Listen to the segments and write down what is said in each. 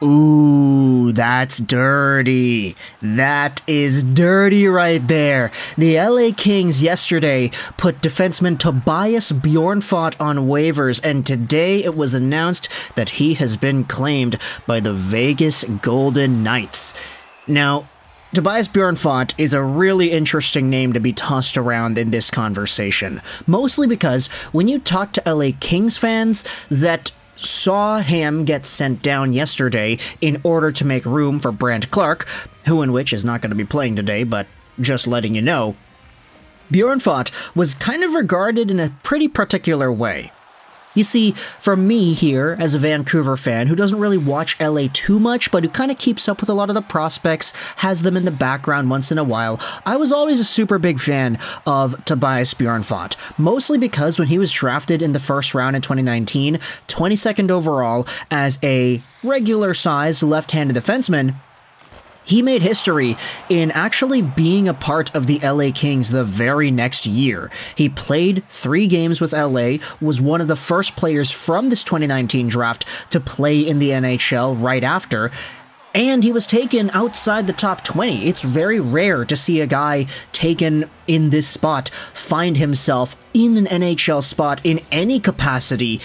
Ooh, that's dirty. That is dirty right there. The LA Kings yesterday put defenseman Tobias Bjornfot on waivers, and today it was announced that he has been claimed by the Vegas Golden Knights. Now, Tobias Bjornfot is a really interesting name to be tossed around in this conversation, mostly because when you talk to LA Kings fans that saw him get sent down yesterday in order to make room for Brandt Clarke, who in which is not going to be playing today, but just letting you know, Bjornfot was kind of regarded in a pretty particular way. You see, for me here, as a Vancouver fan who doesn't really watch LA too much, but who kind of keeps up with a lot of the prospects, has them in the background once in a while, I was always a super big fan of Tobias Bjornfot, mostly because when he was drafted in the first round in 2019, 22nd overall as a regular-sized left-handed defenseman, he made history in actually being a part of the LA Kings the very next year. He played 3 games with LA, was one of the first players from this 2019 draft to play in the NHL right after, and he was taken outside the top 20. It's very rare to see a guy taken in this spot find himself in an NHL spot in any capacity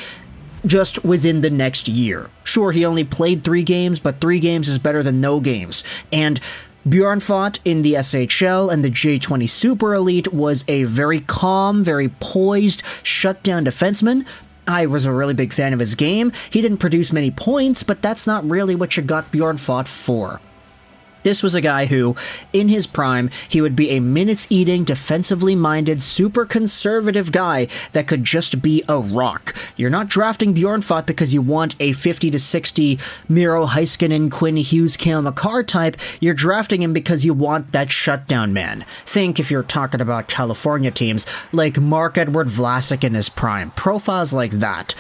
just within the next year. Sure, he only played 3 games, but 3 games is better than no games. And Bjornfot in the SHL and the J20 Super Elite was a very calm, very poised, shutdown defenseman. I was a really big fan of his game. He didn't produce many points, but that's not really what you got Bjornfot for. This was a guy who, in his prime, he would be a minutes-eating, defensively-minded, super conservative guy that could just be a rock. You're not drafting Bjornfot because you want a 50 to 60 Miro Heiskanen, Quinn Hughes, Cale Makar type. You're drafting him because you want that shutdown man. Think, if you're talking about California teams, like Marc-Edouard Vlasic in his prime. Profiles like that.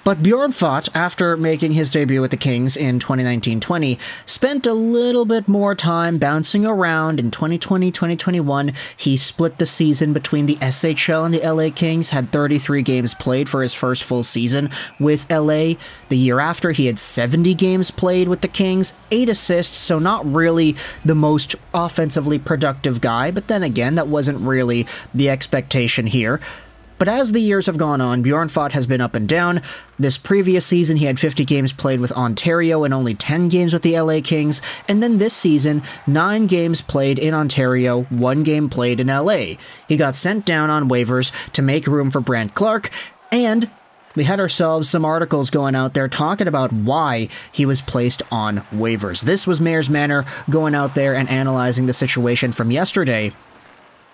But Bjornfot, after making his debut with the Kings in 2019-20, spent a little bit more time bouncing around. In 2020-2021, he split the season between the SHL and the LA Kings, had 33 games played for his first full season with LA. The year after, he had 70 games played with the Kings, 8 assists, so not really the most offensively productive guy, but then again, that wasn't really the expectation here. But as the years have gone on, Bjornfot has been up and down. This previous season, he had 50 games played with Ontario and only 10 games with the LA Kings. And then this season, 9 games played in Ontario, 1 game played in LA. He got sent down on waivers to make room for Brandt Clarke, and we had ourselves some articles going out there talking about why he was placed on waivers. This was Mayor's Manor going out there and analyzing the situation from yesterday.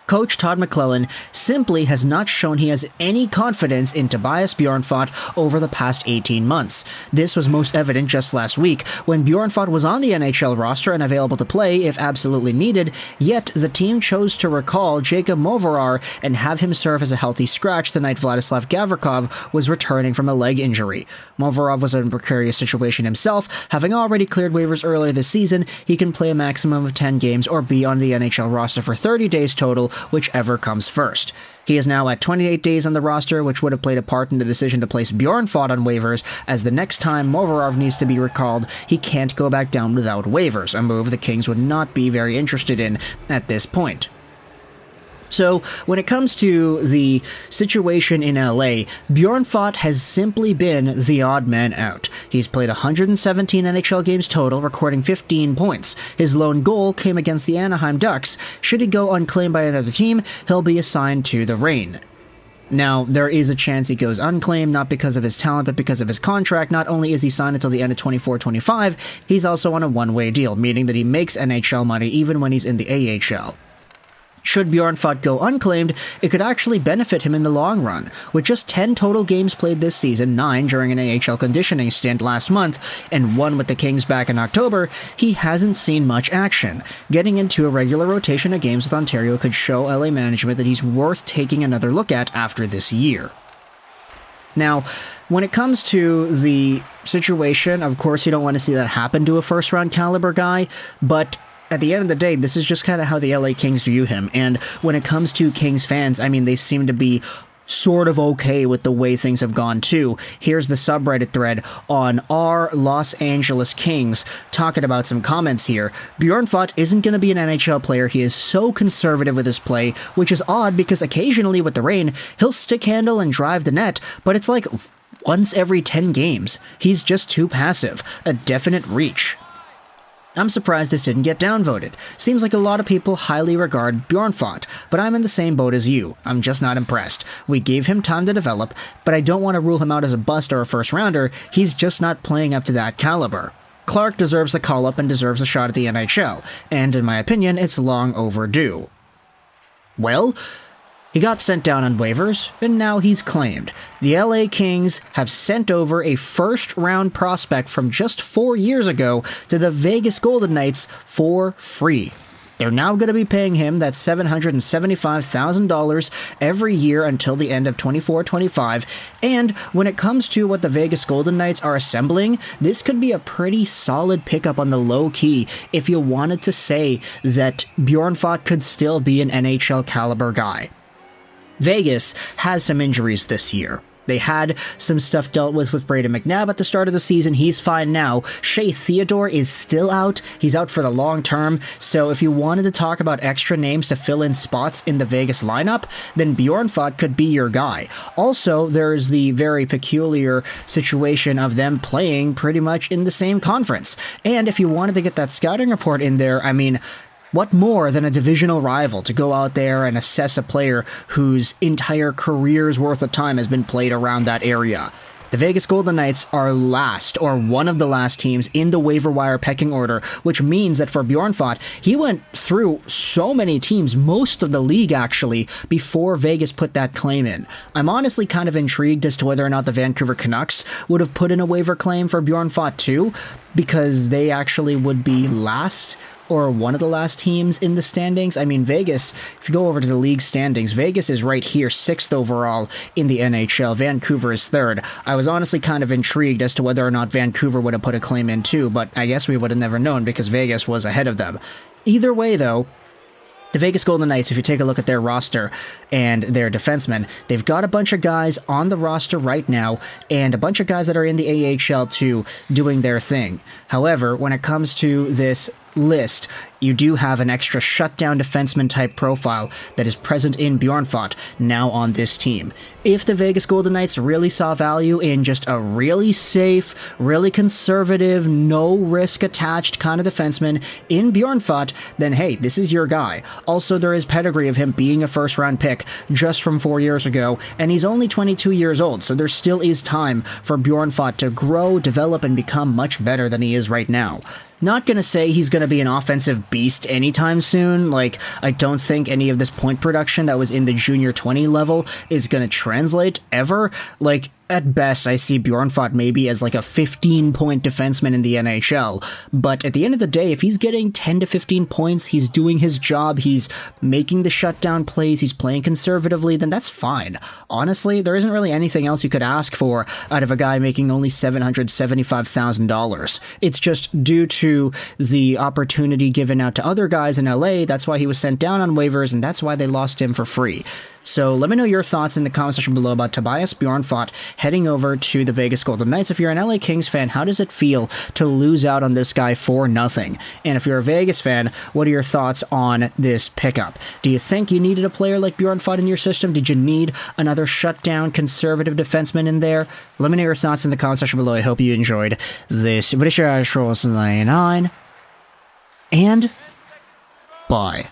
Coach Todd McClellan simply has not shown he has any confidence in Tobias Bjornfot over the past 18 months. This was most evident just last week when Bjornfot was on the NHL roster and available to play if absolutely needed, yet the team chose to recall Jacob Moverar and have him serve as a healthy scratch the night Vladislav Gavrikov was returning from a leg injury. Moverar was in a precarious situation himself, having already cleared waivers earlier this season. He can play a maximum of 10 games or be on the NHL roster for 30 days total, whichever comes first. He is now at 28 days on the roster, which would have played a part in the decision to place Bjornfot on waivers, as the next time Moverov needs to be recalled, he can't go back down without waivers, a move the Kings would not be very interested in at this point. So, when it comes to the situation in LA, Bjornfot has simply been the odd man out. He's played 117 NHL games total, recording 15 points. His lone goal came against the Anaheim Ducks. Should he go unclaimed by another team, he'll be assigned to the Reign. Now, there is a chance he goes unclaimed, not because of his talent, but because of his contract. Not only is he signed until the end of 24-25, he's also on a one-way deal, meaning that he makes NHL money even when he's in the AHL. Should Bjornfot go unclaimed, it could actually benefit him in the long run. With just 10 total games played this season, 9 during an AHL conditioning stint last month, and 1 with the Kings back in October, he hasn't seen much action. Getting into a regular rotation of games with Ontario could show LA management that he's worth taking another look at after this year. Now, when it comes to the situation, of course you don't want to see that happen to a first-round caliber guy, but at the end of the day, this is just kind of how the LA Kings view him, and when it comes to Kings fans, I mean, they seem to be sort of okay with the way things have gone too. Here's the subreddit thread on our Los Angeles Kings talking about some comments here. Bjornfot isn't going to be an NHL player. He is so conservative with his play, which is odd because occasionally with the rain, he'll stick handle and drive the net, but it's like once every 10 games. He's just too passive. A definite reach. I'm surprised this didn't get downvoted. Seems like a lot of people highly regard Bjornfot, but I'm in the same boat as you. I'm just not impressed. We gave him time to develop, but I don't want to rule him out as a bust or a first rounder. He's just not playing up to that caliber. Clark deserves a call-up and deserves a shot at the NHL, and in my opinion, it's long overdue. Well, he got sent down on waivers, and now he's claimed. The LA Kings have sent over a first-round prospect from just 4 years ago to the Vegas Golden Knights for free. They're now going to be paying him that $775,000 every year until the end of 24-25, and when it comes to what the Vegas Golden Knights are assembling, this could be a pretty solid pickup on the low key if you wanted to say that Bjornfot could still be an NHL caliber guy. Vegas has some injuries this year. They had some stuff dealt with Brayden McNabb at the start of the season. He's fine now. Shea Theodore is still out. He's out for the long term. So if you wanted to talk about extra names to fill in spots in the Vegas lineup, then Bjornfot could be your guy. Also, there's the very peculiar situation of them playing pretty much in the same conference. And if you wanted to get that scouting report in there, I mean, what more than a divisional rival to go out there and assess a player whose entire career's worth of time has been played around that area? The Vegas Golden Knights are last, or one of the last teams in the waiver wire pecking order, which means that for Bjornfot, he went through so many teams, most of the league actually, before Vegas put that claim in. I'm honestly kind of intrigued as to whether or not the Vancouver Canucks would have put in a waiver claim for Bjornfot too, because they actually would be last, or one of the last teams in the standings. I mean, Vegas, if you go over to the league standings, Vegas is right here, 6th overall in the NHL. Vancouver is 3rd. I was honestly kind of intrigued as to whether or not Vancouver would have put a claim in too, but I guess we would have never known because Vegas was ahead of them. Either way, though, the Vegas Golden Knights, if you take a look at their roster and their defensemen, they've got a bunch of guys on the roster right now and a bunch of guys that are in the AHL too doing their thing. However, when it comes to this list, you do have an extra shutdown defenseman type profile that is present in Bjornfot now on this team. If the Vegas Golden Knights really saw value in just a really safe, really conservative, no risk attached kind of defenseman in Bjornfot, then hey, this is your guy. Also, there is pedigree of him being a first round pick just from 4 years ago, and he's only 22 years old, so there still is time for Bjornfot to grow, develop, and become much better than he is right now. Not gonna say he's gonna be an offensive beast anytime soon. Like, I don't think any of this point production that was in the junior 20 level is gonna translate ever. Like, at best, I see Bjornfot maybe as like a 15-point defenseman in the NHL. But at the end of the day, if he's getting 10 to 15 points, he's doing his job, he's making the shutdown plays, he's playing conservatively, then that's fine. Honestly, there isn't really anything else you could ask for out of a guy making only $775,000. It's just due to the opportunity given out to other guys in LA, that's why he was sent down on waivers, and that's why they lost him for free. So let me know your thoughts in the comment section below about Tobias Bjornfot heading over to the Vegas Golden Knights. If you're an LA Kings fan, how does it feel to lose out on this guy for nothing? And if you're a Vegas fan, what are your thoughts on this pickup? Do you think you needed a player like Bjornfot in your system? Did you need another shutdown conservative defenseman in there? Let me know your thoughts in the comment section below. I hope you enjoyed this video. And bye.